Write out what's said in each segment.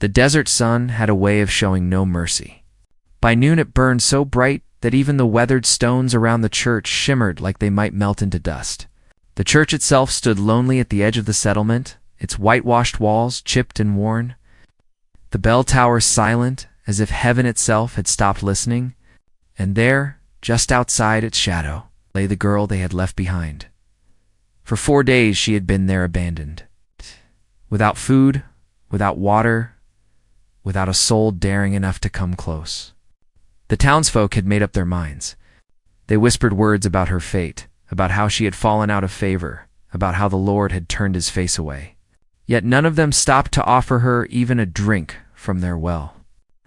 The desert sun had a way of showing no mercy. By noon it burned so bright that even the weathered stones around the church shimmered like they might melt into dust. The church itself stood lonely at the edge of the settlement, its whitewashed walls chipped and worn, the bell tower silent as if heaven itself had stopped listening, and there, just outside its shadow, lay the girl they had left behind. For 4 days she had been there abandoned, without food, without water, without a soul daring enough to come close. The townsfolk had made up their minds. They whispered words about her fate, about how she had fallen out of favor, about how the Lord had turned his face away. Yet none of them stopped to offer her even a drink from their well.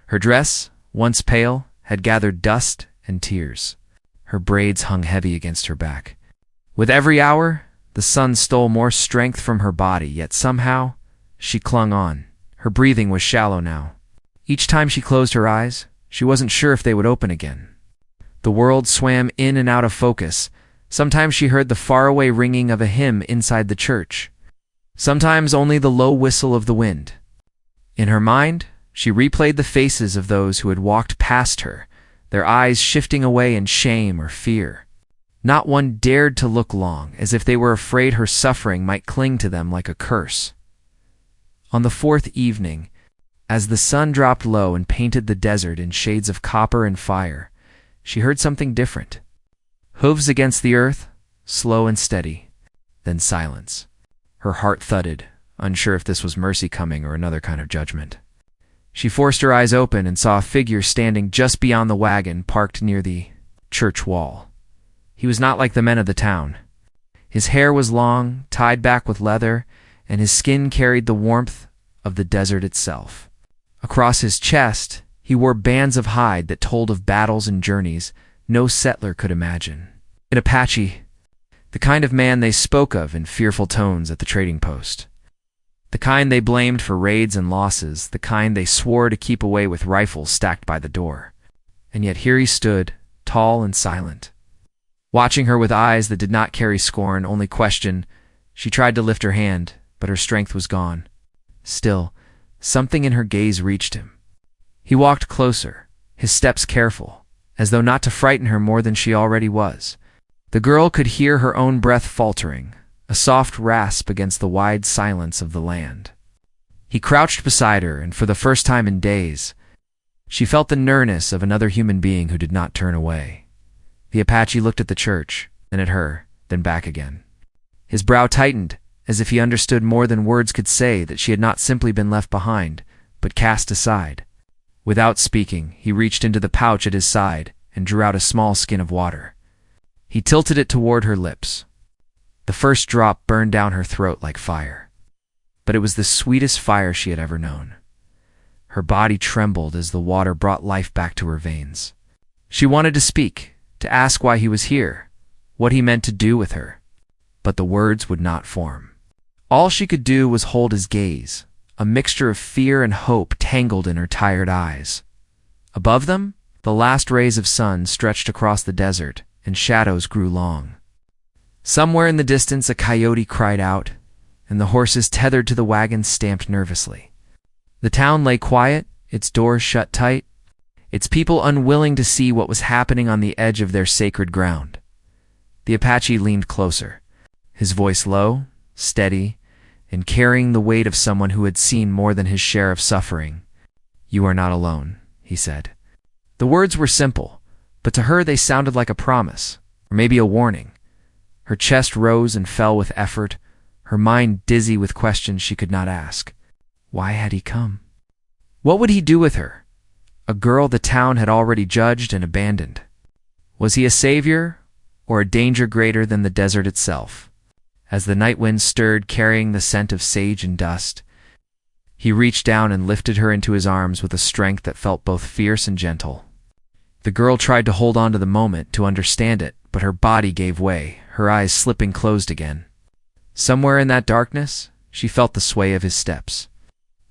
Her dress, once pale, had gathered dust and tears. Her braids hung heavy against her back. With every hour, the sun stole more strength from her body, yet somehow she clung on. Her breathing was shallow now. Each time she closed her eyes, she wasn't sure if they would open again. The world swam in and out of focus. Sometimes she heard the faraway ringing of a hymn inside the church. Sometimes only the low whistle of the wind. In her mind, she replayed the faces of those who had walked past her, their eyes shifting away in shame or fear. Not one dared to look long, as if they were afraid her suffering might cling to them like a curse. On the 4th evening, as the sun dropped low and painted the desert in shades of copper and fire, she heard something different. Hooves against the earth, slow and steady, then silence. Her heart thudded, unsure if this was mercy coming or another kind of judgment. She forced her eyes open and saw a figure standing just beyond the wagon parked near the church wall. He was not like the men of the town. His hair was long, tied back with leather, and his skin carried the warmth of the desert itself. Across his chest, he wore bands of hide that told of battles and journeys no settler could imagine. An Apache, the kind of man they spoke of in fearful tones at the trading post. The kind they blamed for raids and losses, the kind they swore to keep away with rifles stacked by the door. And yet here he stood, tall and silent. Watching her with eyes that did not carry scorn, only question, she tried to lift her hand, but her strength was gone. Still, something in her gaze reached him. He walked closer, his steps careful, as though not to frighten her more than she already was. The girl could hear her own breath faltering, a soft rasp against the wide silence of the land. He crouched beside her, and for the first time in days, she felt the nearness of another human being who did not turn away. The Apache looked at the church, then at her, then back again. His brow tightened, as if he understood more than words could say that she had not simply been left behind, but cast aside. Without speaking, he reached into the pouch at his side and drew out a small skin of water. He tilted it toward her lips. The first drop burned down her throat like fire. But it was the sweetest fire she had ever known. Her body trembled as the water brought life back to her veins. She wanted to speak, to ask why he was here, what he meant to do with her. But the words would not form. All she could do was hold his gaze, a mixture of fear and hope tangled in her tired eyes. Above them, the last rays of sun stretched across the desert, and shadows grew long. Somewhere in the distance a coyote cried out, and the horses tethered to the wagon stamped nervously. The town lay quiet, its doors shut tight, its people unwilling to see what was happening on the edge of their sacred ground. The Apache leaned closer, his voice low, steady, and carrying the weight of someone who had seen more than his share of suffering. "You are not alone," he said. The words were simple, but to her they sounded like a promise, or maybe a warning. Her chest rose and fell with effort, her mind dizzy with questions she could not ask. Why had he come? What would he do with her? A girl the town had already judged and abandoned. Was he a savior, or a danger greater than the desert itself? As the night wind stirred, carrying the scent of sage and dust, he reached down and lifted her into his arms with a strength that felt both fierce and gentle. The girl tried to hold on to the moment, to understand it, but her body gave way, her eyes slipping closed again. Somewhere in that darkness, she felt the sway of his steps,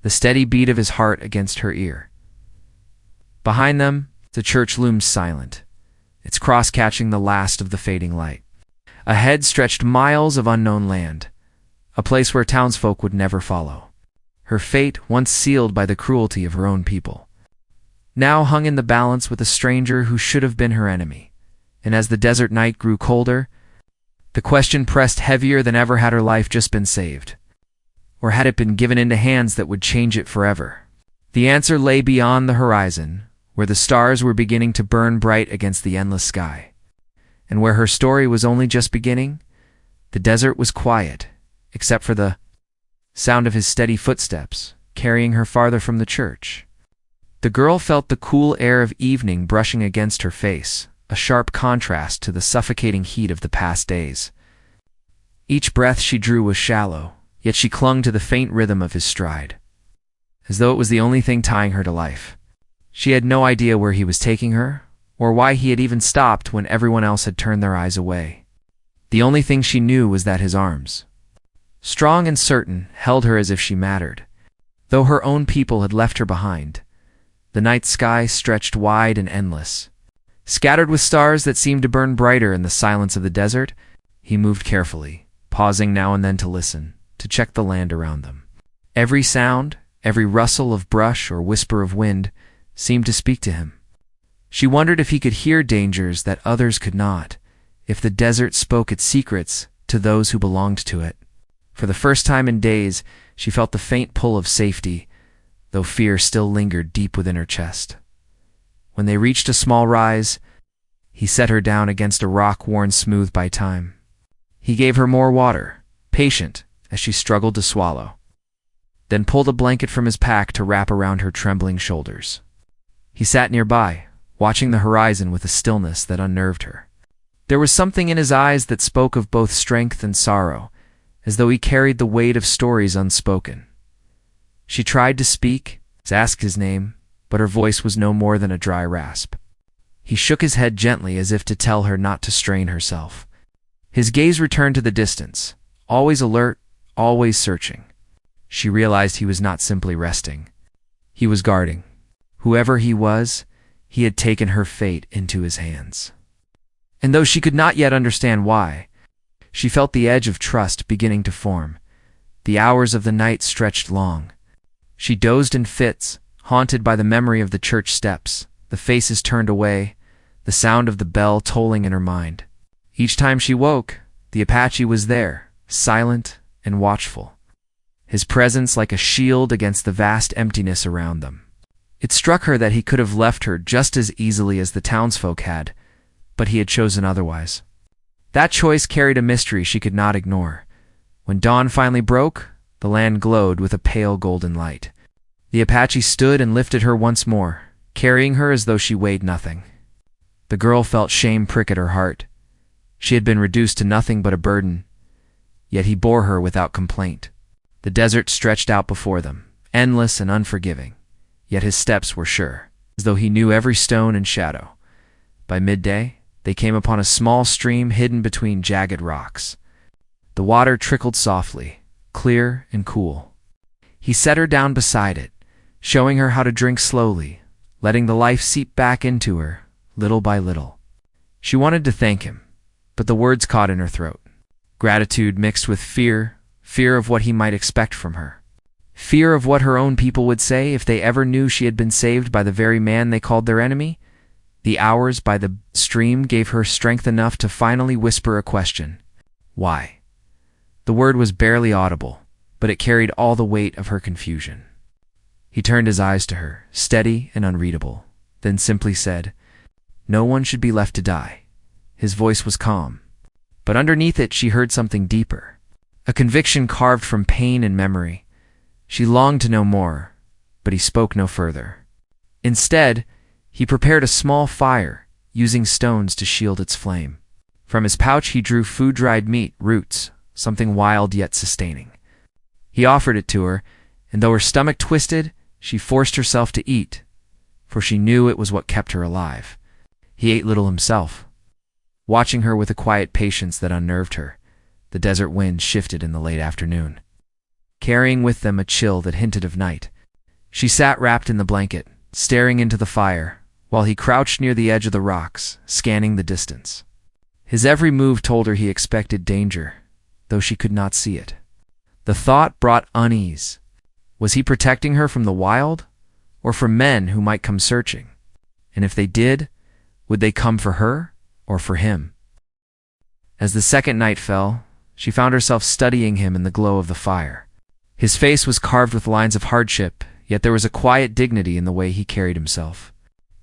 the steady beat of his heart against her ear. Behind them, the church loomed silent, its cross catching the last of the fading light. Ahead stretched miles of unknown land, a place where townsfolk would never follow. her fate, once sealed by the cruelty of her own people, now hung in the balance with a stranger who should have been her enemy. And as the desert night grew colder, the question pressed heavier than ever: had her life just been saved? Or had it been given into hands that would change it forever? The answer lay beyond the horizon, where the stars were beginning to burn bright against the endless sky. And where her story was only just beginning, the desert was quiet, except for the sound of his steady footsteps, carrying her farther from the church. The girl felt the cool air of evening brushing against her face, a sharp contrast to the suffocating heat of the past days. Each breath she drew was shallow, yet she clung to the faint rhythm of his stride, as though it was the only thing tying her to life. She had no idea where he was taking her, or why he had even stopped when everyone else had turned their eyes away. The only thing she knew was that his arms, strong and certain, held her as if she mattered. Though her own people had left her behind, the night sky stretched wide and endless, scattered with stars that seemed to burn brighter in the silence of the desert. He moved carefully, pausing now and then to listen, to check the land around them. Every sound, every rustle of brush or whisper of wind, seemed to speak to him. She wondered if he could hear dangers that others could not, if the desert spoke its secrets to those who belonged to it. For the first time in days, she felt the faint pull of safety, though fear still lingered deep within her chest. When they reached a small rise, he set her down against a rock worn smooth by time. He gave her more water, patient, as she struggled to swallow, then pulled a blanket from his pack to wrap around her trembling shoulders. He sat nearby, watching the horizon with a stillness that unnerved her. There was something in his eyes that spoke of both strength and sorrow, as though he carried the weight of stories unspoken. She tried to speak, to ask his name, but her voice was no more than a dry rasp. He shook his head gently as if to tell her not to strain herself. His gaze returned to the distance, always alert, always searching. She realized he was not simply resting. He was guarding. Whoever he was, he had taken her fate into his hands. And though she could not yet understand why, she felt the edge of trust beginning to form. The hours of the night stretched long. She dozed in fits, haunted by the memory of the church steps, the faces turned away, the sound of the bell tolling in her mind. Each time she woke, the Apache was there, silent and watchful, his presence like a shield against the vast emptiness around them. It struck her that he could have left her just as easily as the townsfolk had, but he had chosen otherwise. That choice carried a mystery she could not ignore. When dawn finally broke, the land glowed with a pale golden light. The Apache stood and lifted her once more, carrying her as though she weighed nothing. The girl felt shame prick at her heart. She had been reduced to nothing but a burden, yet he bore her without complaint. The desert stretched out before them, endless and unforgiving, yet his steps were sure, as though he knew every stone and shadow. By midday, they came upon a small stream hidden between jagged rocks. The water trickled softly, clear and cool. He set her down beside it, showing her how to drink slowly, letting the life seep back into her, little by little. She wanted to thank him, but the words caught in her throat. Gratitude mixed with fear, fear of what he might expect from her. Fear of what her own people would say if they ever knew she had been saved by the very man they called their enemy. The hours by the stream gave her strength enough to finally whisper a question. Why? The word was barely audible, but it carried all the weight of her confusion. He turned his eyes to her, steady and unreadable, then simply said, "No one should be left to die." His voice was calm, but underneath it she heard something deeper, a conviction carved from pain and memory. She longed to know more, but he spoke no further. Instead, he prepared a small fire, using stones to shield its flame. From his pouch he drew food-dried meat, roots, something wild yet sustaining. He offered it to her, and though her stomach twisted, she forced herself to eat, for she knew it was what kept her alive. He ate little himself, watching her with a quiet patience that unnerved her. The desert wind shifted in the late afternoon, carrying with them a chill that hinted of night. She sat wrapped in the blanket, staring into the fire, while he crouched near the edge of the rocks, scanning the distance. His every move told her he expected danger, though she could not see it. The thought brought unease. Was he protecting her from the wild, or from men who might come searching? And if they did, would they come for her or for him? As the second night fell, she found herself studying him in the glow of the fire. His face was carved with lines of hardship, yet there was a quiet dignity in the way he carried himself.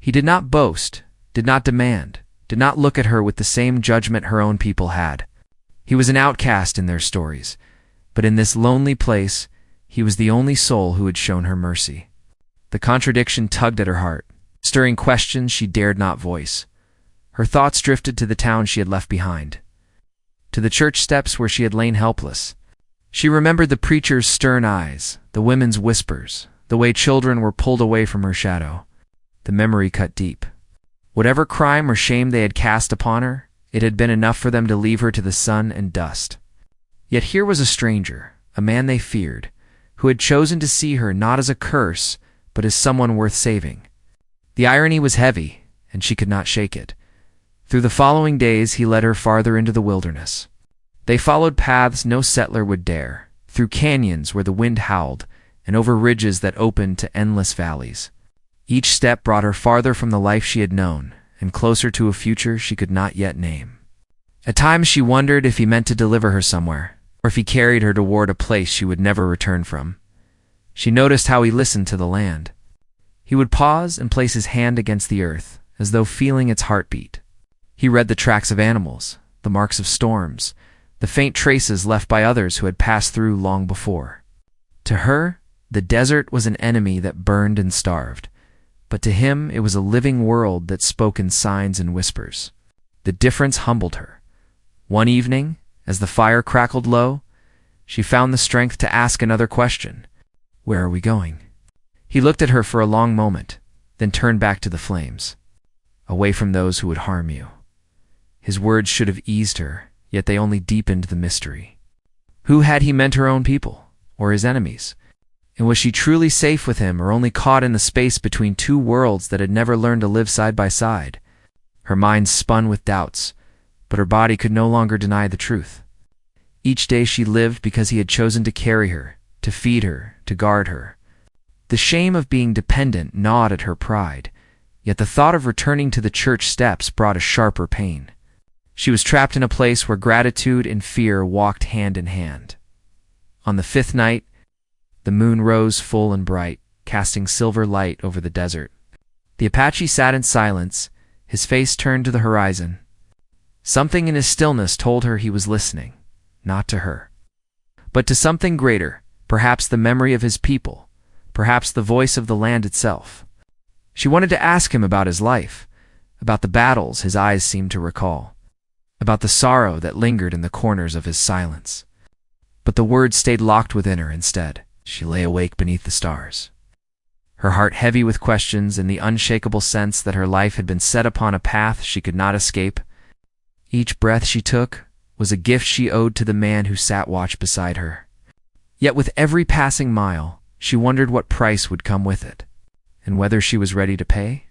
He did not boast, did not demand, did not look at her with the same judgment her own people had. He was an outcast in their stories, but in this lonely place, he was the only soul who had shown her mercy. The contradiction tugged at her heart, stirring questions she dared not voice. Her thoughts drifted to the town she had left behind, to the church steps where she had lain helpless. She remembered the preacher's stern eyes, the women's whispers, the way children were pulled away from her shadow. The memory cut deep. Whatever crime or shame they had cast upon her, it had been enough for them to leave her to the sun and dust. Yet here was a stranger, a man they feared, who had chosen to see her not as a curse, but as someone worth saving. The irony was heavy, and she could not shake it. Through the following days he led her farther into the wilderness. They followed paths no settler would dare, through canyons where the wind howled, and over ridges that opened to endless valleys. Each step brought her farther from the life she had known, and closer to a future she could not yet name. At times she wondered if he meant to deliver her somewhere, or if he carried her toward a place she would never return from. She noticed how he listened to the land. He would pause and place his hand against the earth, as though feeling its heartbeat. He read the tracks of animals, the marks of storms, the faint traces left by others who had passed through long before. To her, the desert was an enemy that burned and starved, but to him it was a living world that spoke in signs and whispers. The difference humbled her. One evening, as the fire crackled low, she found the strength to ask another question. "Where are we going?" He looked at her for a long moment, then turned back to the flames. "Away from those who would harm you." His words should have eased her, yet they only deepened the mystery. Who had he meant her own people, or his enemies? And was she truly safe with him, or only caught in the space between two worlds that had never learned to live side by side? Her mind spun with doubts, but her body could no longer deny the truth. Each day she lived because he had chosen to carry her, to feed her, to guard her. The shame of being dependent gnawed at her pride, yet the thought of returning to the church steps brought a sharper pain. She was trapped in a place where gratitude and fear walked hand in hand. On the fifth night, the moon rose full and bright, casting silver light over the desert. The Apache sat in silence, his face turned to the horizon. Something in his stillness told her he was listening, not to her, but to something greater, perhaps the memory of his people, perhaps the voice of the land itself. She wanted to ask him about his life, about the battles his eyes seemed to recall, about the sorrow that lingered in the corners of his silence. But the words stayed locked within her instead. She lay awake beneath the stars, her heart heavy with questions and the unshakable sense that her life had been set upon a path she could not escape. Each breath she took was a gift she owed to the man who sat watch beside her. Yet with every passing mile, she wondered what price would come with it, and whether she was ready to pay.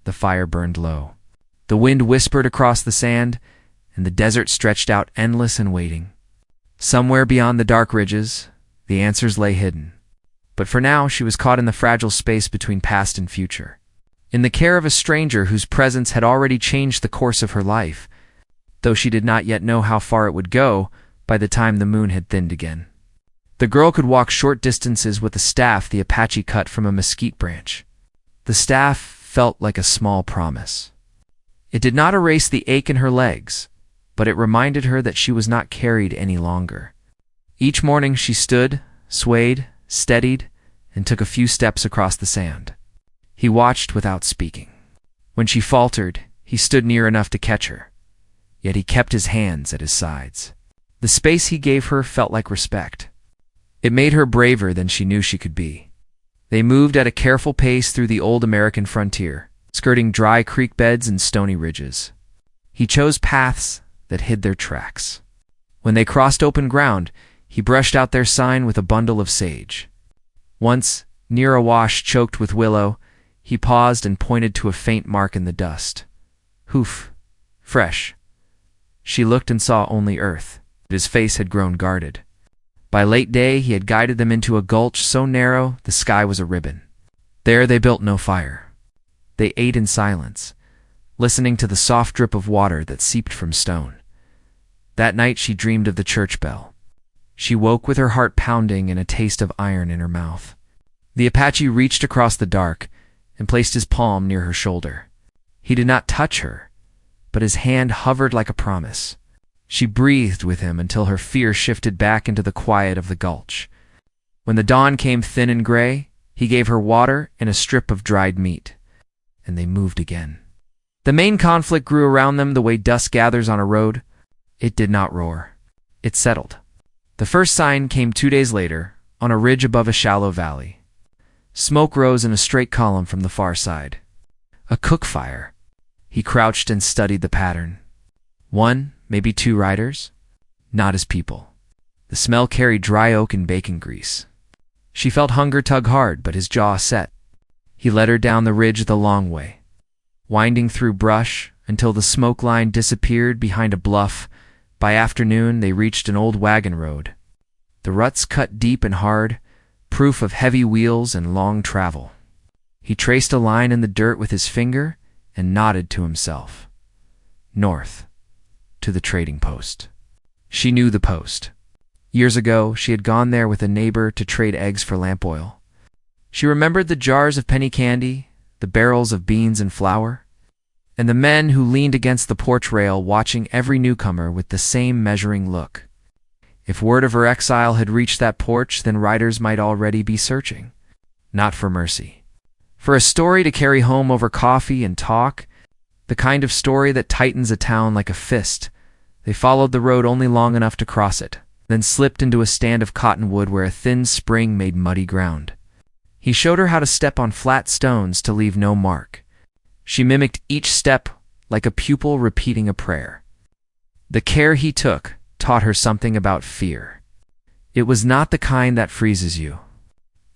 The fire burned low. The wind whispered across the sand, and the desert stretched out endless and waiting. Somewhere beyond the dark ridges, the answers lay hidden. But for now, she was caught in the fragile space between past and future, in the care of a stranger whose presence had already changed the course of her life, though she did not yet know how far it would go by the time the moon had thinned again. The girl could walk short distances with a staff the Apache cut from a mesquite branch. The staff felt like a small promise. It did not erase the ache in her legs, but it reminded her that she was not carried any longer. Each morning she stood, swayed, steadied, and took a few steps across the sand. He watched without speaking. When she faltered, he stood near enough to catch her, yet he kept his hands at his sides. The space he gave her felt like respect. It made her braver than she knew she could be. They moved at a careful pace through the old American frontier, skirting dry creek beds and stony ridges. He chose paths that hid their tracks. When they crossed open ground, he brushed out their sign with a bundle of sage. Once, near a wash choked with willow, he paused and pointed to a faint mark in the dust. Hoof. Fresh. She looked and saw only earth, but his face had grown guarded. By late day, he had guided them into a gulch so narrow the sky was a ribbon. There they built no fire. They ate in silence, listening to the soft drip of water that seeped from stone. That night she dreamed of the church bell. She woke with her heart pounding and a taste of iron in her mouth. The Apache reached across the dark and placed his palm near her shoulder. He did not touch her, but his hand hovered like a promise. She breathed with him until her fear shifted back into the quiet of the gulch. When the dawn came thin and gray, he gave her water and a strip of dried meat, and they moved again. The main conflict grew around them the way dust gathers on a road. It did not roar. It settled. The first sign came 2 days later, on a ridge above a shallow valley. Smoke rose in a straight column from the far side. A cook fire. He crouched and studied the pattern. 1, maybe 2 riders. Not as people. The smell carried dry oak and bacon grease. She felt hunger tug hard, but his jaw set. He led her down the ridge the long way, winding through brush until the smoke line disappeared behind a bluff. By afternoon, they reached an old wagon road. The ruts cut deep and hard, proof of heavy wheels and long travel. He traced a line in the dirt with his finger and nodded to himself. North, to the trading post. She knew the post. Years ago, she had gone there with a neighbor to trade eggs for lamp oil. She remembered the jars of penny candy, the barrels of beans and flour, and the men who leaned against the porch rail watching every newcomer with the same measuring look. If word of her exile had reached that porch, then riders might already be searching. Not for mercy. For a story to carry home over coffee and talk, the kind of story that tightens a town like a fist. They followed the road only long enough to cross it, then slipped into a stand of cottonwood where a thin spring made muddy ground. He showed her how to step on flat stones to leave no mark. She mimicked each step like a pupil repeating a prayer. The care he took taught her something about fear. It was not the kind that freezes you.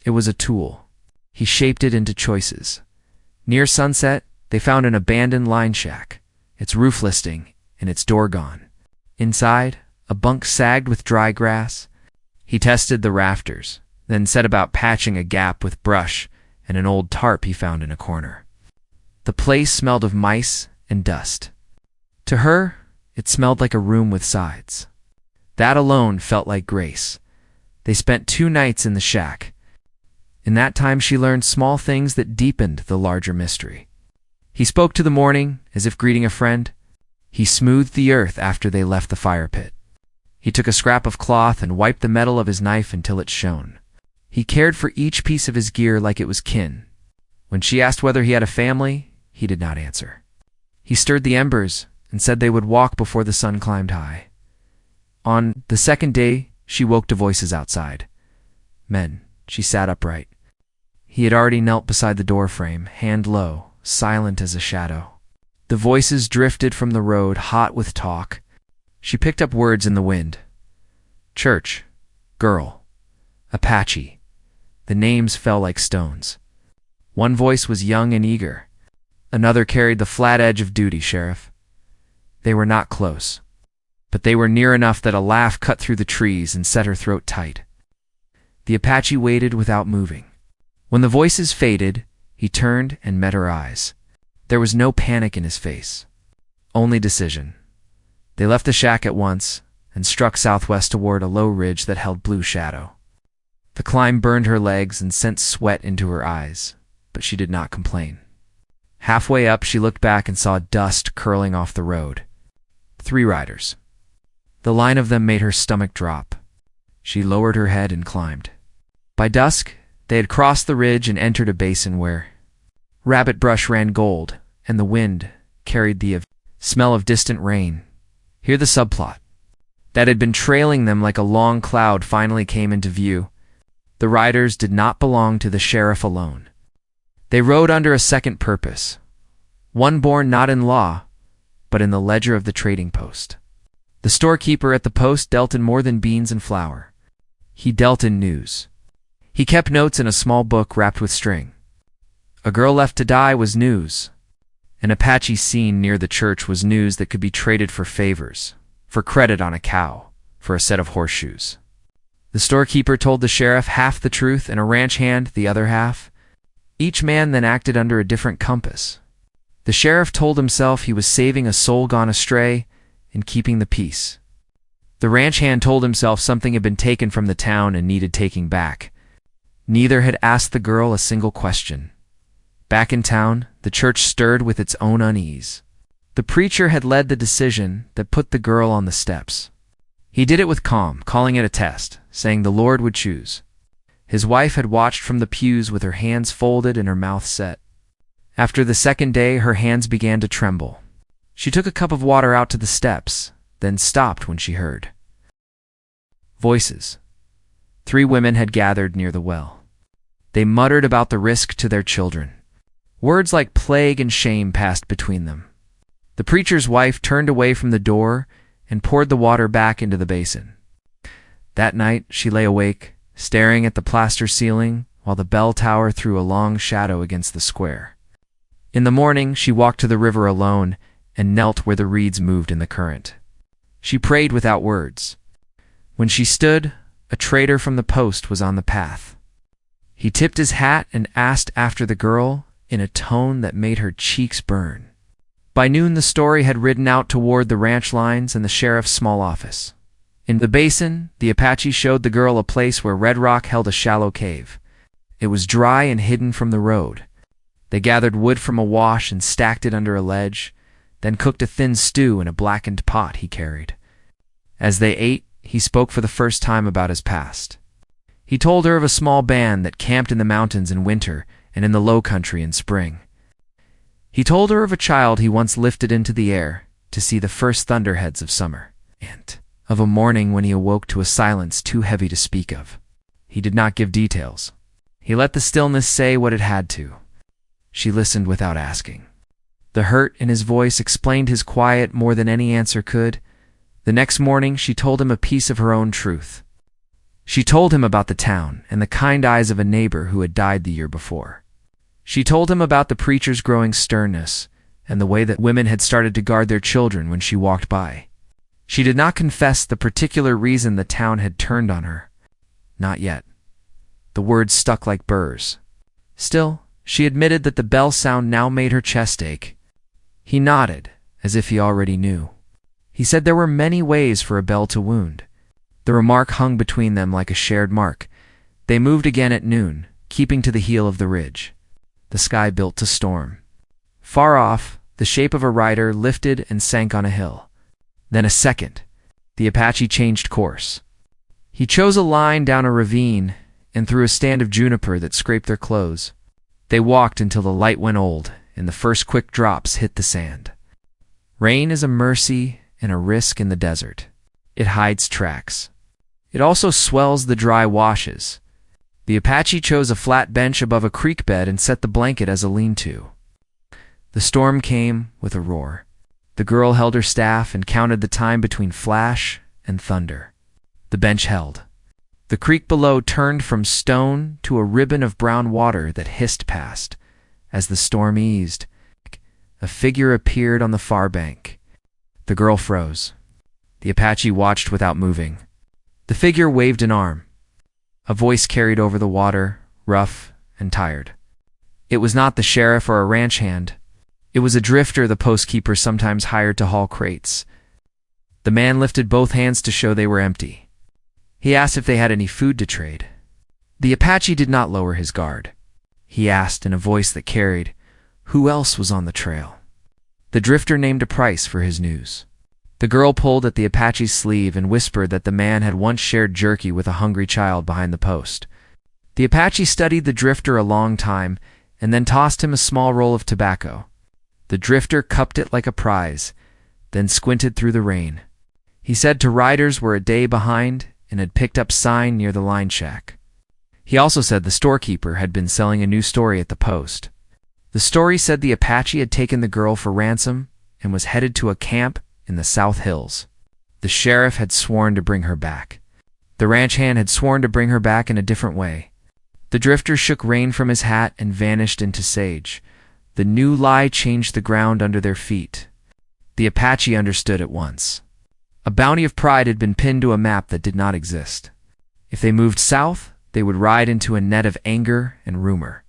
It was a tool. He shaped it into choices. Near sunset, they found an abandoned line shack, its roof listing and its door gone. Inside, a bunk sagged with dry grass. He tested the rafters, then set about patching a gap with brush and an old tarp he found in a corner. The place smelled of mice and dust. To her, it smelled like a room with sides. That alone felt like grace. They spent 2 nights in the shack. In that time she learned small things that deepened the larger mystery. He spoke to the morning as if greeting a friend. He smoothed the earth after they left the fire pit. He took a scrap of cloth and wiped the metal of his knife until it shone. He cared for each piece of his gear like it was kin. When she asked whether he had a family, he did not answer. He stirred the embers and said they would walk before the sun climbed high. On the second day, she woke to voices outside. Men. She sat upright. He had already knelt beside the doorframe, hand low, silent as a shadow. The voices drifted from the road, hot with talk. She picked up words in the wind. Church. Girl. Apache. The names fell like stones. One voice was young and eager. Another carried the flat edge of duty, Sheriff. They were not close, but they were near enough that a laugh cut through the trees and set her throat tight. The Apache waited without moving. When the voices faded, he turned and met her eyes. There was no panic in his face, only decision. They left the shack at once and struck southwest toward a low ridge that held blue shadow. The climb burned her legs and sent sweat into her eyes, but she did not complain. Halfway up, she looked back and saw dust curling off the road. 3 riders. The line of them made her stomach drop. She lowered her head and climbed. By dusk, they had crossed the ridge and entered a basin where rabbit brush ran gold, and the wind carried the smell of distant rain. Here the subplot that had been trailing them like a long cloud finally came into view. The riders did not belong to the sheriff alone. They rode under a second purpose, one born not in law, but in the ledger of the trading post. The storekeeper at the post dealt in more than beans and flour. He dealt in news. He kept notes in a small book wrapped with string. A girl left to die was news. An Apache seen near the church was news that could be traded for favors, for credit on a cow, for a set of horseshoes. The storekeeper told the sheriff half the truth and a ranch hand the other half. Each man then acted under a different compass. The sheriff told himself he was saving a soul gone astray and keeping the peace. The ranch hand told himself something had been taken from the town and needed taking back. Neither had asked the girl a single question. Back in town, the church stirred with its own unease. The preacher had led the decision that put the girl on the steps. He did it with calm, calling it a test, saying the Lord would choose. His wife had watched from the pews with her hands folded and her mouth set. After the second day, her hands began to tremble. She took a cup of water out to the steps, then stopped when she heard voices. 3 women had gathered near the well. They muttered about the risk to their children. Words like plague and shame passed between them. The preacher's wife turned away from the door and poured the water back into the basin. That night she lay awake, staring at the plaster ceiling while the bell tower threw a long shadow against the square. In the morning she walked to the river alone and knelt where the reeds moved in the current. She prayed without words. When she stood, a trader from the post was on the path. He tipped his hat and asked after the girl in a tone that made her cheeks burn. By noon the story had ridden out toward the ranch lines and the sheriff's small office. In the basin, the Apache showed the girl a place where red rock held a shallow cave. It was dry and hidden from the road. They gathered wood from a wash and stacked it under a ledge, then cooked a thin stew in a blackened pot he carried. As they ate, he spoke for the first time about his past. He told her of a small band that camped in the mountains in winter and in the low country in spring. He told her of a child he once lifted into the air to see the first thunderheads of summer, and of a morning when he awoke to a silence too heavy to speak of. He did not give details. He let the stillness say what it had to. She listened without asking. The hurt in his voice explained his quiet more than any answer could. The next morning she told him a piece of her own truth. She told him about the town and the kind eyes of a neighbor who had died the year before. She told him about the preacher's growing sternness and the way that women had started to guard their children when she walked by. She did not confess the particular reason the town had turned on her. Not yet. The words stuck like burrs. Still, she admitted that the bell sound now made her chest ache. He nodded, as if he already knew. He said there were many ways for a bell to wound. The remark hung between them like a shared mark. They moved again at noon, keeping to the heel of the ridge. The sky built to storm. Far off, the shape of a rider lifted and sank on a hill. Then a second. The Apache changed course. He chose a line down a ravine and through a stand of juniper that scraped their clothes. They walked until the light went old and the first quick drops hit the sand. Rain is a mercy and a risk in the desert. It hides tracks. It also swells the dry washes. The Apache chose a flat bench above a creek bed and set the blanket as a lean-to. The storm came with a roar. The girl held her staff and counted the time between flash and thunder. The bench held. The creek below turned from stone to a ribbon of brown water that hissed past. As the storm eased, a figure appeared on the far bank. The girl froze. The Apache watched without moving. The figure waved an arm. A voice carried over the water, rough and tired. It was not the sheriff or a ranch hand. It was a drifter the postkeeper sometimes hired to haul crates. The man lifted both hands to show they were empty. He asked if they had any food to trade. The Apache did not lower his guard. He asked in a voice that carried, who else was on the trail? The drifter named a price for his news. The girl pulled at the Apache's sleeve and whispered that the man had once shared jerky with a hungry child behind the post. The Apache studied the drifter a long time and then tossed him a small roll of tobacco. The drifter cupped it like a prize, then squinted through the rain. He said to riders were a day behind and had picked up sign near the line shack. He also said the storekeeper had been selling a new story at the post. The story said the Apache had taken the girl for ransom and was headed to a camp in the South Hills. The sheriff had sworn to bring her back. The ranch hand had sworn to bring her back in a different way. The drifter shook rain from his hat and vanished into sage. The new lie changed the ground under their feet. The Apache understood at once. A bounty of pride had been pinned to a map that did not exist. If they moved south, they would ride into a net of anger and rumor.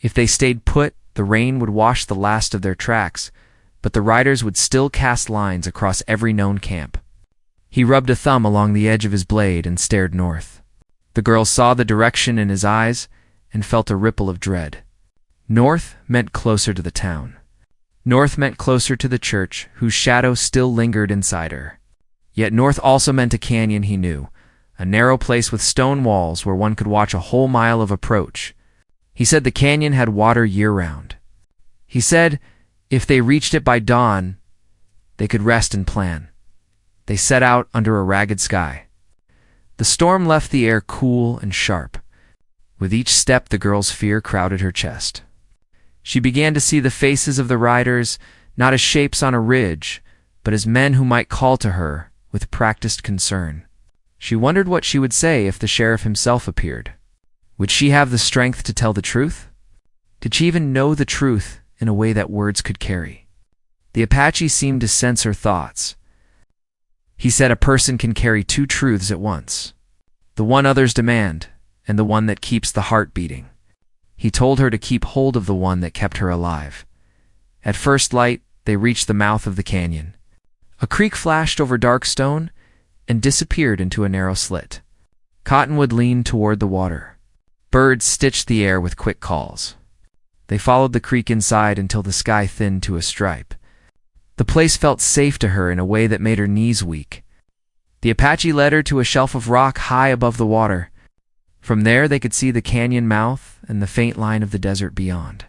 If they stayed put, the rain would wash the last of their tracks, but the riders would still cast lines across every known camp. He rubbed a thumb along the edge of his blade and stared north. The girl saw the direction in his eyes and felt a ripple of dread. North meant closer to the town. North meant closer to the church, whose shadow still lingered inside her. Yet north also meant a canyon he knew, a narrow place with stone walls where one could watch a whole mile of approach. He said the canyon had water year-round. He said if they reached it by dawn, they could rest and plan. They set out under a ragged sky. The storm left the air cool and sharp. With each step, the girl's fear crowded her chest. She began to see the faces of the riders, not as shapes on a ridge, but as men who might call to her with practiced concern. She wondered what she would say if the sheriff himself appeared. Would she have the strength to tell the truth? Did she even know the truth in a way that words could carry? The Apache seemed to sense her thoughts. He said a person can carry two truths at once, the one others demand, and the one that keeps the heart beating. He told her to keep hold of the one that kept her alive. At first light, they reached the mouth of the canyon. A creek flashed over dark stone and disappeared into a narrow slit. Cottonwood leaned toward the water. Birds stitched the air with quick calls. They followed the creek inside until the sky thinned to a stripe. The place felt safe to her in a way that made her knees weak. The Apache led her to a shelf of rock high above the water. From there they could see the canyon mouth and the faint line of the desert beyond.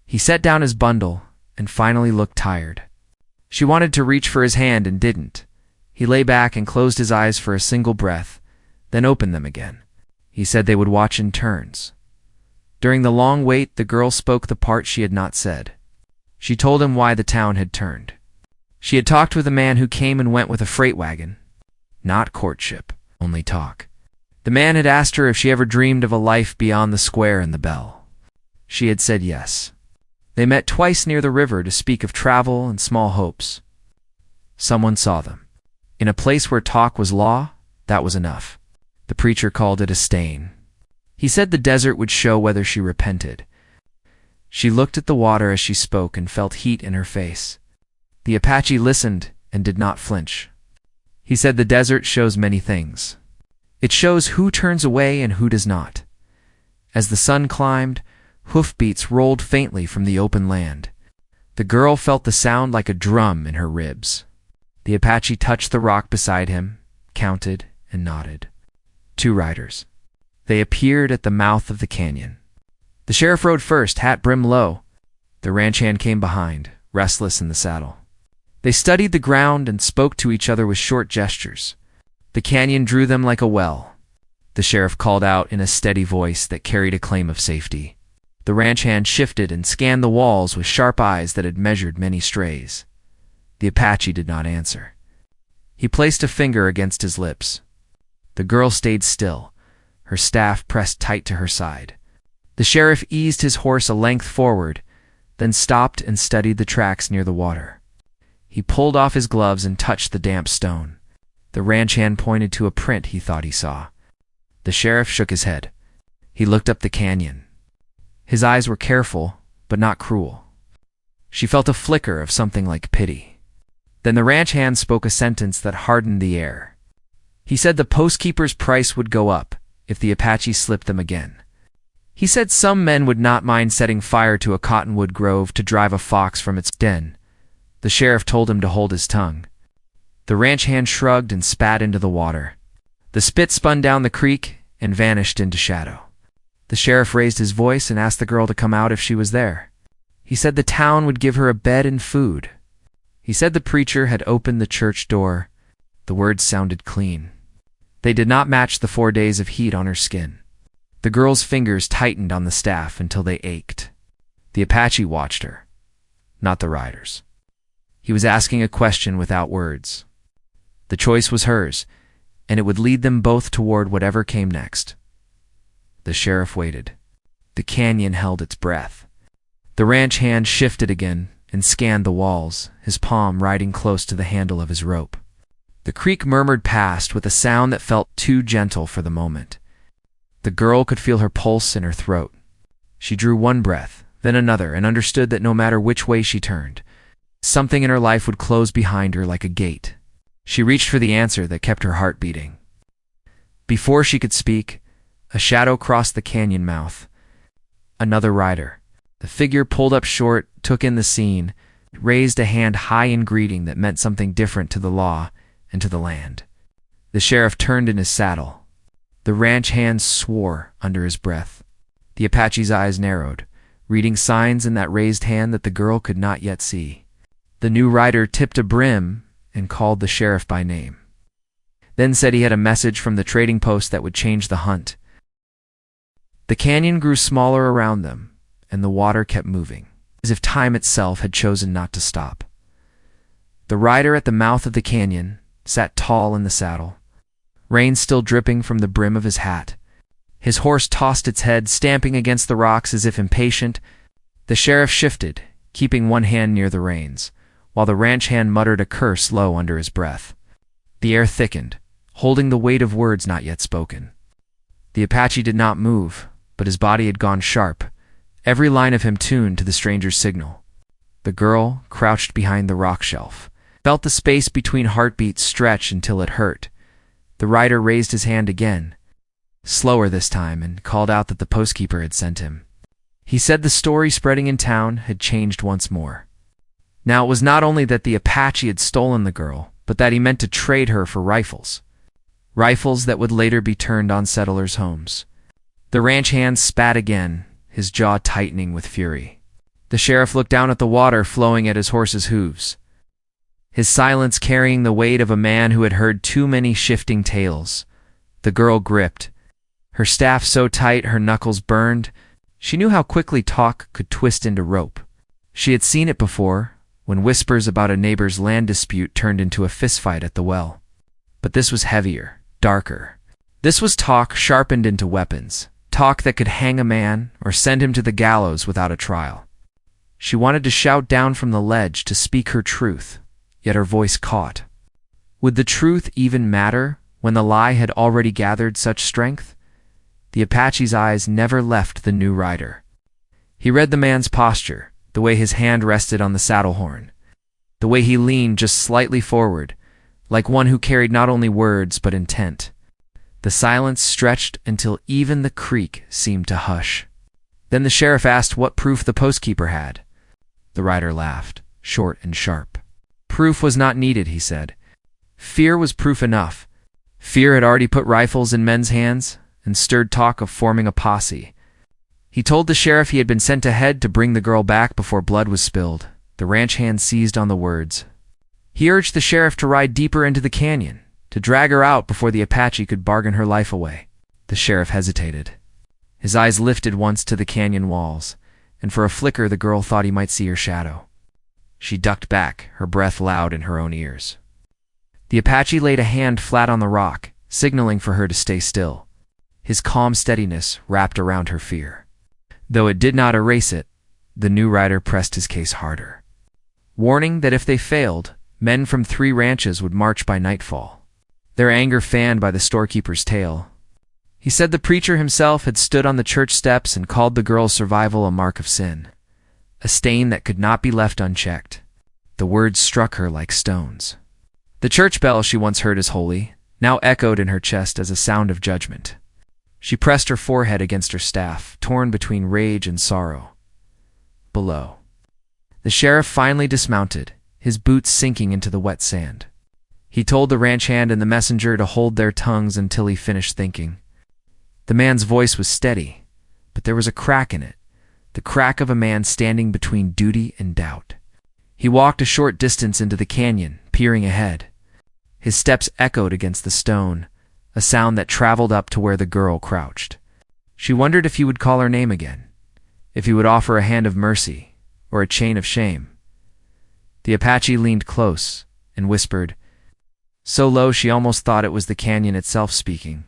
He set down his bundle and finally looked tired. She wanted to reach for his hand and didn't. He lay back and closed his eyes for a single breath, then opened them again. He said they would watch in turns. During the long wait, the girl spoke the part she had not said. She told him why the town had turned. She had talked with a man who came and went with a freight wagon. Not courtship, only talk. The man had asked her if she ever dreamed of a life beyond the square and the bell. She had said yes. They met twice near the river to speak of travel and small hopes. Someone saw them. In a place where talk was law, that was enough. The preacher called it a stain. He said the desert would show whether she repented. She looked at the water as she spoke and felt heat in her face. The Apache listened and did not flinch. He said the desert shows many things. It shows who turns away and who does not. As the sun climbed, hoofbeats rolled faintly from the open land. The girl felt the sound like a drum in her ribs. The Apache touched the rock beside him, counted, and nodded. 2 riders. They appeared at the mouth of the canyon. The sheriff rode first, hat brim low. The ranch hand came behind, restless in the saddle. They studied the ground and spoke to each other with short gestures. The canyon drew them like a well. The sheriff called out in a steady voice that carried a claim of safety. The ranch hand shifted and scanned the walls with sharp eyes that had measured many strays. The Apache did not answer. He placed a finger against his lips. The girl stayed still, her staff pressed tight to her side. The sheriff eased his horse a length forward, then stopped and studied the tracks near the water. He pulled off his gloves and touched the damp stone. The ranch hand pointed to a print he thought he saw. The sheriff shook his head. He looked up the canyon. His eyes were careful, but not cruel. She felt a flicker of something like pity. Then the ranch hand spoke a sentence that hardened the air. He said the postkeeper's price would go up if the Apache slipped them again. He said some men would not mind setting fire to a cottonwood grove to drive a fox from its den. The sheriff told him to hold his tongue. The ranch hand shrugged and spat into the water. The spit spun down the creek and vanished into shadow. The sheriff raised his voice and asked the girl to come out if she was there. He said the town would give her a bed and food. He said the preacher had opened the church door. The words sounded clean. They did not match the 4 days of heat on her skin. The girl's fingers tightened on the staff until they ached. The Apache watched her, not the riders. He was asking a question without words. The choice was hers, and it would lead them both toward whatever came next. The sheriff waited. The canyon held its breath. The ranch hand shifted again and scanned the walls, his palm riding close to the handle of his rope. The creek murmured past with a sound that felt too gentle for the moment. The girl could feel her pulse in her throat. She drew one breath, then another, and understood that no matter which way she turned, something in her life would close behind her like a gate. She reached for the answer that kept her heart beating. Before she could speak, a shadow crossed the canyon mouth. Another rider. The figure pulled up short, took in the scene, raised a hand high in greeting that meant something different to the law and to the land. The sheriff turned in his saddle. The ranch hand swore under his breath. The Apache's eyes narrowed, reading signs in that raised hand that the girl could not yet see. The new rider tipped a brim and called the sheriff by name. Then said he had a message from the trading post that would change the hunt. The canyon grew smaller around them, and the water kept moving, as if time itself had chosen not to stop. The rider at the mouth of the canyon sat tall in the saddle, rain still dripping from the brim of his hat. His horse tossed its head, stamping against the rocks as if impatient. The sheriff shifted, keeping one hand near the reins, while the ranch hand muttered a curse low under his breath. The air thickened, holding the weight of words not yet spoken. The Apache did not move, but his body had gone sharp, every line of him tuned to the stranger's signal. The girl, crouched behind the rock shelf, felt the space between heartbeats stretch until it hurt. The rider raised his hand again, slower this time, and called out that the postkeeper had sent him. He said the story spreading in town had changed once more. Now it was not only that the Apache had stolen the girl, but that he meant to trade her for rifles. Rifles that would later be turned on settlers' homes. The ranch hand spat again, his jaw tightening with fury. The sheriff looked down at the water flowing at his horse's hooves, his silence carrying the weight of a man who had heard too many shifting tales. The girl gripped, her staff so tight her knuckles burned. She knew how quickly talk could twist into rope. She had seen it before, when whispers about a neighbor's land dispute turned into a fistfight at the well. But this was heavier, darker. This was talk sharpened into weapons, talk that could hang a man or send him to the gallows without a trial. She wanted to shout down from the ledge to speak her truth, yet her voice caught. Would the truth even matter when the lie had already gathered such strength? The Apache's eyes never left the new rider. He read the man's posture, the way his hand rested on the saddle horn, the way he leaned just slightly forward, like one who carried not only words but intent. The silence stretched until even the creek seemed to hush. Then the sheriff asked what proof the postkeeper had. The rider laughed, short and sharp. Proof was not needed, he said. Fear was proof enough. Fear had already put rifles in men's hands and stirred talk of forming a posse. He told the sheriff he had been sent ahead to bring the girl back before blood was spilled. The ranch hand seized on the words. He urged the sheriff to ride deeper into the canyon, to drag her out before the Apache could bargain her life away. The sheriff hesitated. His eyes lifted once to the canyon walls, and for a flicker the girl thought he might see her shadow. She ducked back, her breath loud in her own ears. The Apache laid a hand flat on the rock, signaling for her to stay still. His calm steadiness wrapped around her fear. Though it did not erase it, the new rider pressed his case harder, warning that if they failed, men from 3 ranches would march by nightfall, their anger fanned by the storekeeper's tale. He said the preacher himself had stood on the church steps and called the girl's survival a mark of sin, a stain that could not be left unchecked. The words struck her like stones. The church bell she once heard as holy now echoed in her chest as a sound of judgment. She pressed her forehead against her staff, torn between rage and sorrow. Below, the sheriff finally dismounted, his boots sinking into the wet sand. He told the ranch hand and the messenger to hold their tongues until he finished thinking. The man's voice was steady, but there was a crack in it, the crack of a man standing between duty and doubt. He walked a short distance into the canyon, peering ahead. His steps echoed against the stone, a sound that traveled up to where the girl crouched. She wondered if he would call her name again, if he would offer a hand of mercy or a chain of shame. The Apache leaned close and whispered, so low she almost thought it was the canyon itself speaking.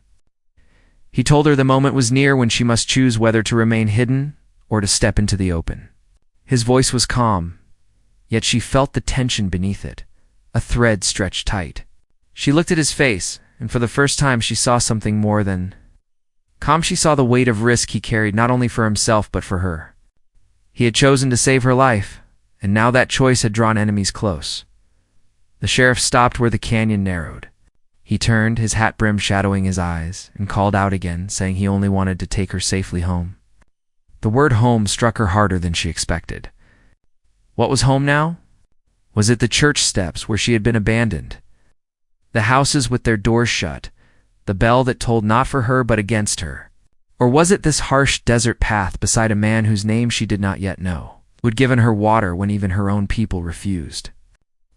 He told her the moment was near when she must choose whether to remain hidden or to step into the open. His voice was calm, yet she felt the tension beneath it, a thread stretched tight. She looked at his face, and for the first time she saw something more than calm. She saw the weight of risk he carried not only for himself but for her. He had chosen to save her life, and now that choice had drawn enemies close. The sheriff stopped where the canyon narrowed. He turned, his hat brim shadowing his eyes, and called out again, saying he only wanted to take her safely home. The word home struck her harder than she expected. What was home now? Was it the church steps where she had been abandoned? The houses with their doors shut, the bell that tolled not for her but against her? Or was it this harsh desert path beside a man whose name she did not yet know, who had given her water when even her own people refused?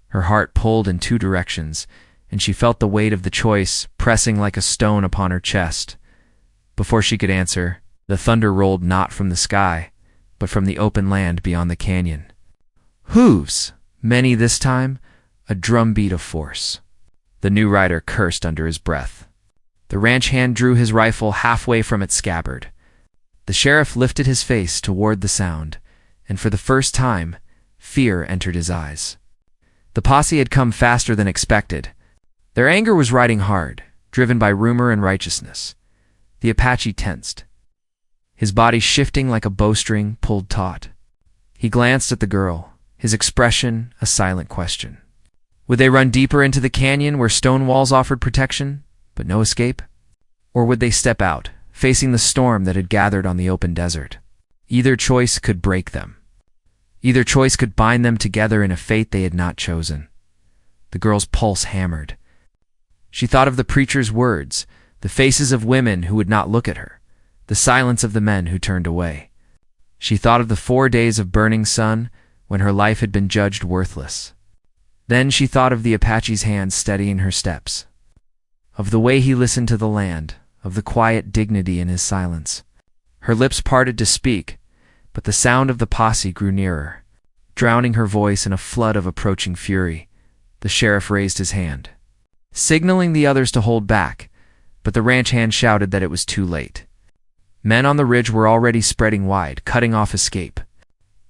Her heart pulled in two directions, and she felt the weight of the choice pressing like a stone upon her chest. Before she could answer, the thunder rolled not from the sky, but from the open land beyond the canyon. Hooves! Many this time, a drumbeat of force. The new rider cursed under his breath. The ranch hand drew his rifle halfway from its scabbard. The sheriff lifted his face toward the sound, and for the first time, fear entered his eyes. The posse had come faster than expected. Their anger was riding hard, driven by rumor and righteousness. The Apache tensed, his body shifting like a bowstring pulled taut. He glanced at the girl, his expression a silent question. Would they run deeper into the canyon where stone walls offered protection, but no escape? Or would they step out, facing the storm that had gathered on the open desert? Either choice could break them. Either choice could bind them together in a fate they had not chosen. The girl's pulse hammered. She thought of the preacher's words, the faces of women who would not look at her, the silence of the men who turned away. She thought of the 4 days of burning sun when her life had been judged worthless. Then she thought of the Apache's hand steadying her steps, of the way he listened to the land, of the quiet dignity in his silence. Her lips parted to speak, but the sound of the posse grew nearer, drowning her voice in a flood of approaching fury. The sheriff raised his hand, signaling the others to hold back, but the ranch hand shouted that it was too late. Men on the ridge were already spreading wide, cutting off escape.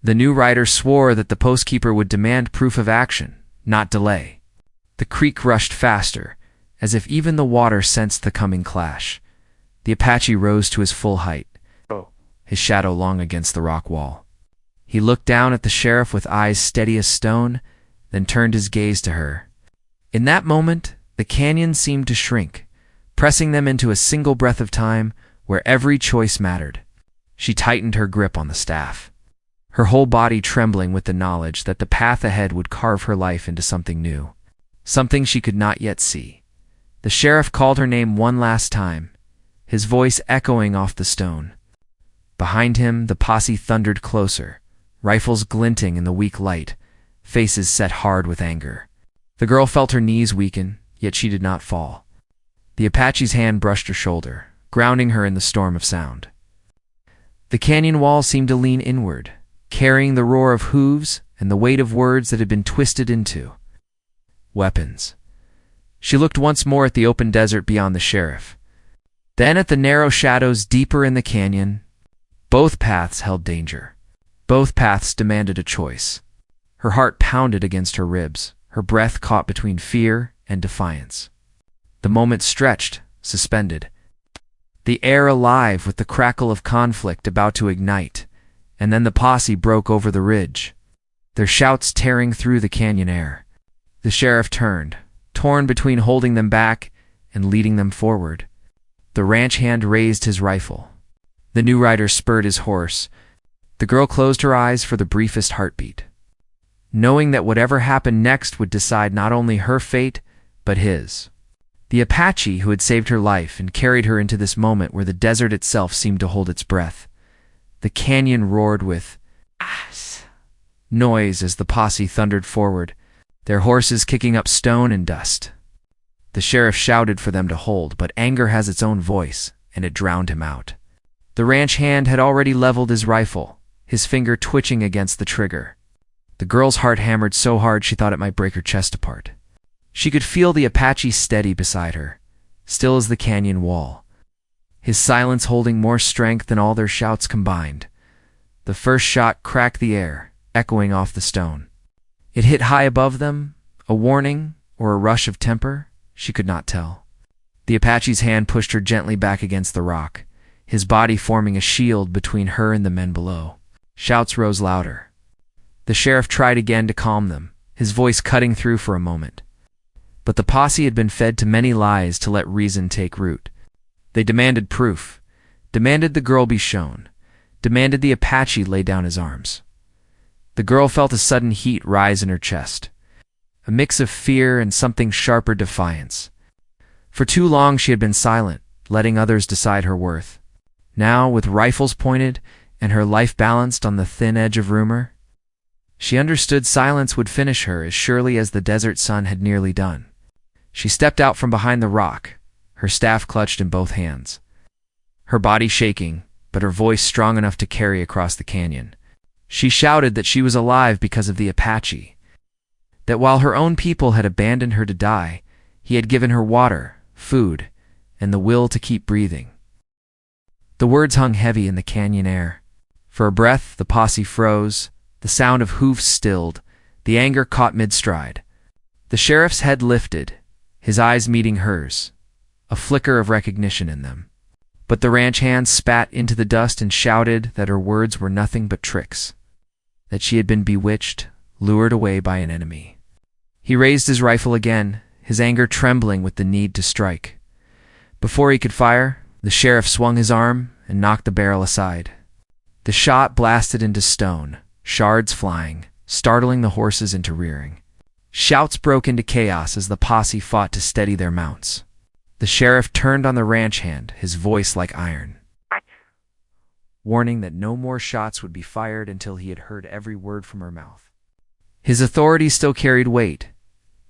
The new rider swore that the postkeeper would demand proof of action, not delay. The creek rushed faster, as if even the water sensed the coming clash. The Apache rose to his full height, his shadow long against the rock wall. He looked down at the sheriff with eyes steady as stone, then turned his gaze to her. In that moment, the canyon seemed to shrink, pressing them into a single breath of time where every choice mattered. She tightened her grip on the staff, her whole body trembling with the knowledge that the path ahead would carve her life into something new, something she could not yet see. The sheriff called her name one last time, his voice echoing off the stone. Behind him, the posse thundered closer, rifles glinting in the weak light, faces set hard with anger. The girl felt her knees weaken, yet she did not fall. The Apache's hand brushed her shoulder, grounding her in the storm of sound. The canyon wall seemed to lean inward, carrying the roar of hooves and the weight of words that had been twisted into weapons. She looked once more at the open desert beyond the sheriff, then at the narrow shadows deeper in the canyon. Both paths held danger. Both paths demanded a choice. Her heart pounded against her ribs, her breath caught between fear and defiance. The moment stretched, suspended, the air alive with the crackle of conflict about to ignite, and then the posse broke over the ridge, their shouts tearing through the canyon air. The sheriff turned, torn between holding them back and leading them forward. The ranch hand raised his rifle. The new rider spurred his horse. The girl closed her eyes for the briefest heartbeat, knowing that whatever happened next would decide not only her fate, but his. The Apache who had saved her life and carried her into this moment where the desert itself seemed to hold its breath. The canyon roared with noise as the posse thundered forward, their horses kicking up stone and dust. The sheriff shouted for them to hold, but anger has its own voice, and it drowned him out. The ranch hand had already leveled his rifle, his finger twitching against the trigger. The girl's heart hammered so hard she thought it might break her chest apart. She could feel the Apache steady beside her, still as the canyon wall, his silence holding more strength than all their shouts combined. The first shot cracked the air, echoing off the stone. It hit high above them, a warning or a rush of temper. She could not tell. The Apache's hand pushed her gently back against the rock, his body forming a shield between her and the men below. Shouts rose louder. The sheriff tried again to calm them, his voice cutting through for a moment. But the posse had been fed to many lies to let reason take root. They demanded proof, demanded the girl be shown, demanded the Apache lay down his arms. The girl felt a sudden heat rise in her chest, a mix of fear and something sharper defiance. For too long she had been silent, letting others decide her worth. Now, with rifles pointed and her life balanced on the thin edge of rumor, she understood silence would finish her as surely as the desert sun had nearly done. She stepped out from behind the rock, her staff clutched in both hands. Her body shaking, but her voice strong enough to carry across the canyon. She shouted that she was alive because of the Apache, that while her own people had abandoned her to die, he had given her water, food, and the will to keep breathing. The words hung heavy in the canyon air. For a breath, the posse froze, the sound of hoofs stilled, the anger caught mid-stride. The sheriff's head lifted, his eyes meeting hers, a flicker of recognition in them. But the ranch hand spat into the dust and shouted that her words were nothing but tricks, that she had been bewitched, lured away by an enemy. He raised his rifle again, his anger trembling with the need to strike. Before he could fire, the sheriff swung his arm and knocked the barrel aside. The shot blasted into stone, shards flying, startling the horses into rearing. Shouts broke into chaos as the posse fought to steady their mounts. The sheriff turned on the ranch hand, his voice like iron, warning that no more shots would be fired until he had heard every word from her mouth. His authority still carried weight,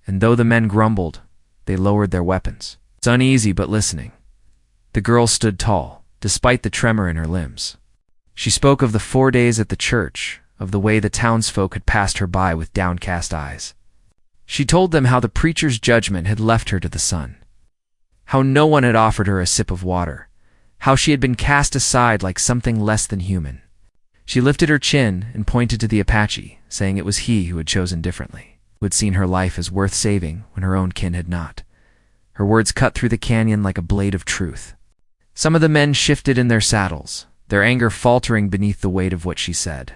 and though the men grumbled, they lowered their weapons. It's uneasy but listening. The girl stood tall, despite the tremor in her limbs. She spoke of the 4 days at the church, of the way the townsfolk had passed her by with downcast eyes. She told them how the preacher's judgment had left her to the sun, how no one had offered her a sip of water, how she had been cast aside like something less than human. She lifted her chin and pointed to the Apache, saying it was he who had chosen differently, who had seen her life as worth saving when her own kin had not. Her words cut through the canyon like a blade of truth. Some of the men shifted in their saddles, their anger faltering beneath the weight of what she said.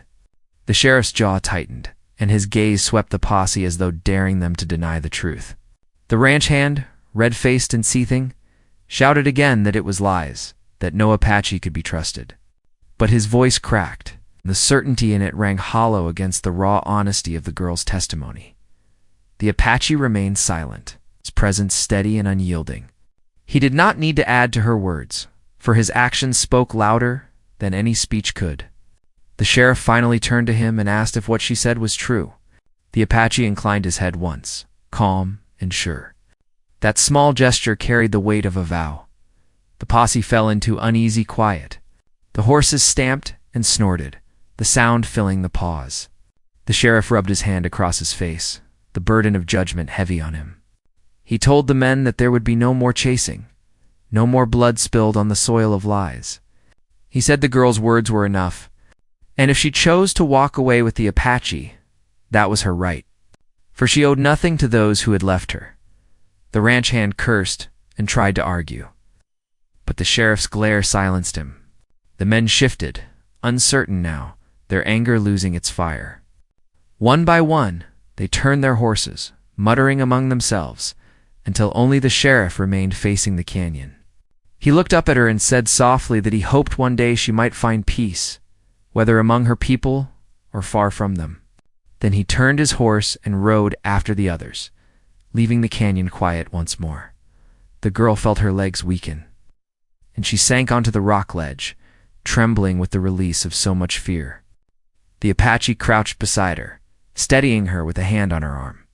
The sheriff's jaw tightened, and his gaze swept the posse as though daring them to deny the truth. The ranch hand, red-faced and seething, shouted again that it was lies, that no Apache could be trusted. But his voice cracked, and the certainty in it rang hollow against the raw honesty of the girl's testimony. The Apache remained silent, his presence steady and unyielding. He did not need to add to her words, for his actions spoke louder than any speech could. The sheriff finally turned to him and asked if what she said was true. The Apache inclined his head once, calm and sure. That small gesture carried the weight of a vow. The posse fell into uneasy quiet. The horses stamped and snorted, the sound filling the pause. The sheriff rubbed his hand across his face, the burden of judgment heavy on him. He told the men that there would be no more chasing, no more blood spilled on the soil of lies. He said the girl's words were enough, and if she chose to walk away with the Apache, that was her right, for she owed nothing to those who had left her. The ranch hand cursed and tried to argue, but the sheriff's glare silenced him. The men shifted, uncertain now, their anger losing its fire. One by one, they turned their horses, muttering among themselves, until only the sheriff remained facing the canyon. He looked up at her and said softly that he hoped one day she might find peace, whether among her people or far from them. Then he turned his horse and rode after the others, leaving the canyon quiet once more. The girl felt her legs weaken, and she sank onto the rock ledge, trembling with the release of so much fear. The Apache crouched beside her, steadying her with a hand on her arm.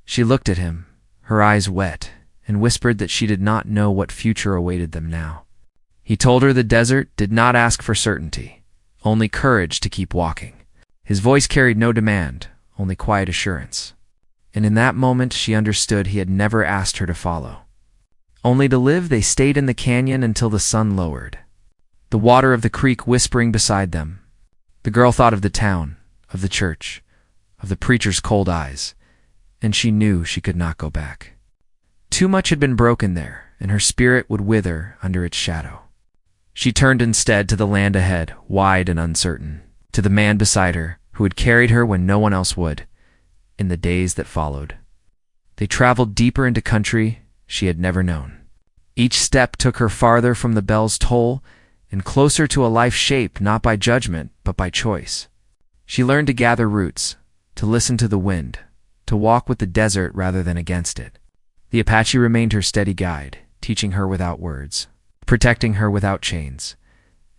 She looked at him, her eyes wet, and whispered that she did not know what future awaited them now. He told her the desert did not ask for certainty, only courage to keep walking. His voice carried no demand, only quiet assurance. And in that moment she understood he had never asked her to follow. Only to live, they stayed in the canyon until the sun lowered, the water of the creek whispering beside them. The girl thought of the town, of the church, of the preacher's cold eyes, and she knew she could not go back. Too much had been broken there, and her spirit would wither under its shadow. She turned instead to the land ahead, wide and uncertain, to the man beside her, who had carried her when no one else would, in the days that followed. They traveled deeper into country she had never known. Each step took her farther from the bell's toll and closer to a life shaped not by judgment but by choice. She learned to gather roots, to listen to the wind, to walk with the desert rather than against it. The Apache remained her steady guide, teaching her without words, protecting her without chains.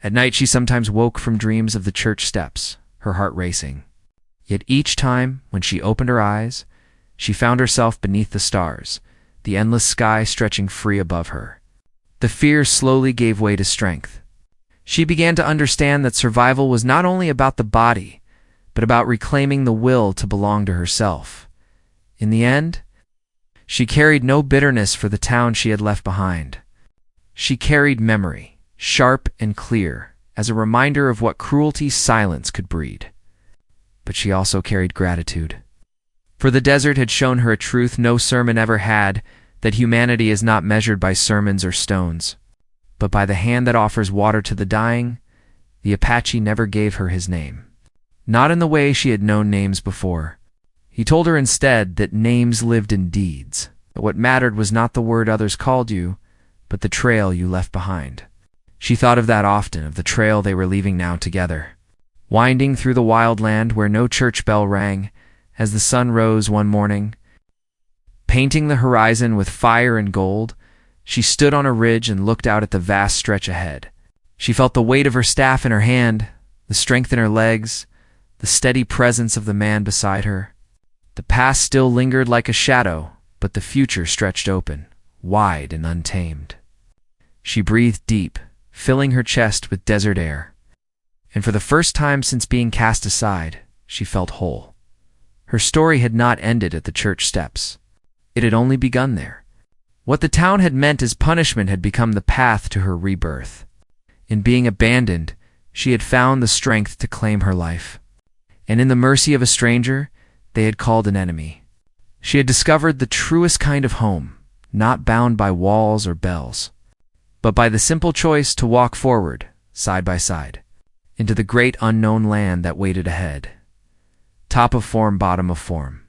At night she sometimes woke from dreams of the church steps, her heart racing. Yet each time, when she opened her eyes, she found herself beneath the stars, the endless sky stretching free above her. The fear slowly gave way to strength. She began to understand that survival was not only about the body, but about reclaiming the will to belong to herself. In the end, she carried no bitterness for the town she had left behind. She carried memory, sharp and clear, as a reminder of what cruelty silence could breed. But she also carried gratitude. For the desert had shown her a truth no sermon ever had, that humanity is not measured by sermons or stones, but by the hand that offers water to the dying. The Apache never gave her his name, not in the way she had known names before. He told her instead that names lived in deeds, that what mattered was not the word others called you, but the trail you left behind. She thought of that often, of the trail they were leaving now together, winding through the wild land where no church bell rang, as the sun rose one morning. Painting the horizon with fire and gold, she stood on a ridge and looked out at the vast stretch ahead. She felt the weight of her staff in her hand, the strength in her legs, the steady presence of the man beside her. The past still lingered like a shadow, but the future stretched open, wide and untamed. She breathed deep, filling her chest with desert air, and for the first time since being cast aside, she felt whole. Her story had not ended at the church steps. It had only begun there. What the town had meant as punishment had become the path to her rebirth. In being abandoned, she had found the strength to claim her life. And in the mercy of a stranger, they had called an enemy. She had discovered the truest kind of home, not bound by walls or bells, but by the simple choice to walk forward, side by side, into the great unknown land that waited ahead. Top of form, bottom of form.